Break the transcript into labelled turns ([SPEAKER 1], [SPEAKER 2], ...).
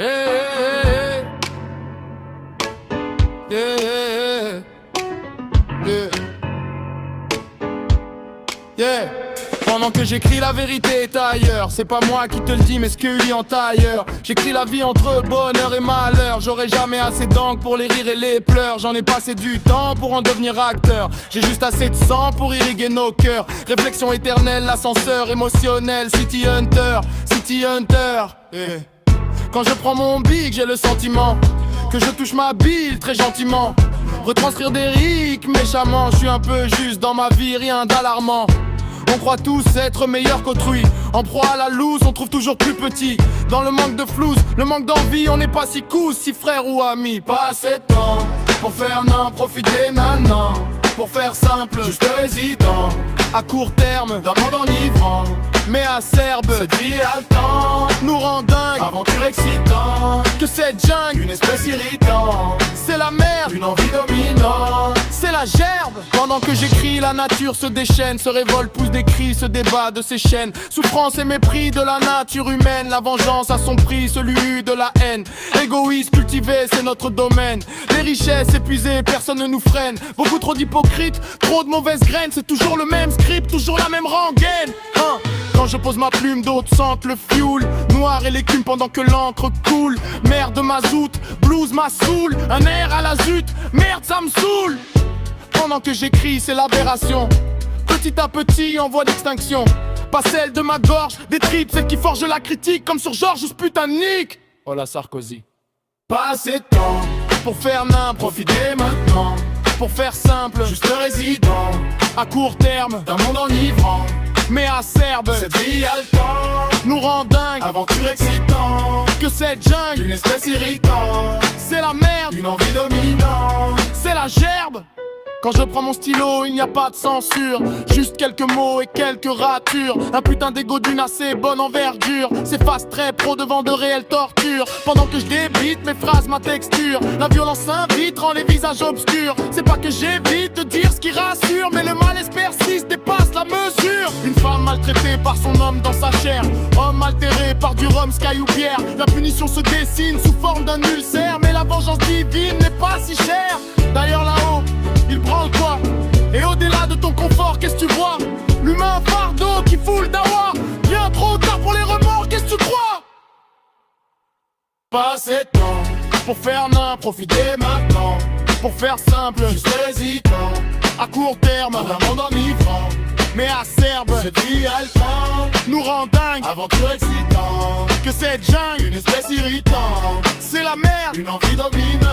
[SPEAKER 1] Hey, yeah, yeah, yeah. Pendant que j'écris, la vérité est ailleurs. C'est pas moi qui te le dis mais ce que lui en tailleur. J'écris la vie entre bonheur et malheur. J'aurai jamais assez d'encre pour les rires et les pleurs. J'en ai passé du temps pour en devenir acteur. J'ai juste assez de sang pour irriguer nos cœurs. Réflexion éternelle, l'ascenseur émotionnel. City Hunter, City Hunter, yeah. Quand je prends mon big, j'ai le sentiment que je touche ma bille très gentiment. Retranscrire des rics méchamment. Je suis un peu juste dans ma vie, rien d'alarmant. On croit tous être meilleurs qu'autrui. En proie à la loose, on trouve toujours plus petit. Dans le manque de flouze, le manque d'envie, on n'est pas si cool, si frère ou ami. Pas assez de temps pour faire n'en profiter maintenant. Pour faire simple, juste résident. À court terme, d'un monde enivrant. Mais acerbe, cette vie a le temps nous rend dingue, aventure excitant. Que cette jungle, une espèce irritante. C'est la merde, une envie dominante. C'est la gerbe. Pendant que j'écris, la nature se déchaîne, se révolte, pousse des cris, se débat de ses chaînes. Souffrance et mépris de la nature humaine. La vengeance a son prix, celui de la haine. Égoïste cultivé, c'est notre domaine. Les richesses épuisées, personne ne nous freine. Beaucoup trop d'hypocrites, trop de mauvaises graines. C'est toujours le même script, toujours la même rengaine, hein. Quand je pose ma plume, d'autres sentent le fioul noir et l'écume pendant que l'encre coule. Merde mazout, blues ma saoule. Un air à la zut, merde ça me saoule. Pendant que j'écris, c'est l'aberration. Petit à petit, en voie d'extinction. Pas celle de ma gorge, des tripes, celle qui forge la critique. Comme sur Georges Sputanic. Oh la Sarkozy. Pas assez de temps pour faire n'importe, profiter maintenant. Pour faire simple, juste résident. À court terme, d'un monde enivrant. Mais acerbe, cette vie a le temps nous rend dingue, aventure excitant. Que cette jungle, une espèce irritante. C'est la merde, une envie dominante. C'est la gerbe. Quand je prends mon stylo, il n'y a pas de censure. Juste quelques mots et quelques ratures. Un putain d'ego d'une assez bonne envergure. C'est face très pro devant de réelles tortures. Pendant que je débite mes phrases, ma texture. La violence s'invite, rend les visages obscurs. C'est pas que j'évite de dire ce qui rassure, mais le malaise persiste, dépasse la mesure. Une femme maltraitée par son homme dans sa chair. Homme altéré par du rhum, sky ou bière. La punition se dessine sous forme d'un ulcère. Mais la vengeance divine n'est pas si chère. D'ailleurs là-haut, il branle quoi? Et au-delà de ton confort, qu'est-ce que tu vois? L'humain fardeau qui fout le dawa. Bien trop tard pour les remords, qu'est-ce que tu crois? Pas assez de temps pour faire n'importe, profiter maintenant. Pour faire simple, juste hésitant. À court terme, d'un monde enivrant. Mais acerbe, cette vie a le temps nous rend dingue, aventure excitant. Que cette jungle, une espèce irritante. C'est la merde, une envie dominante.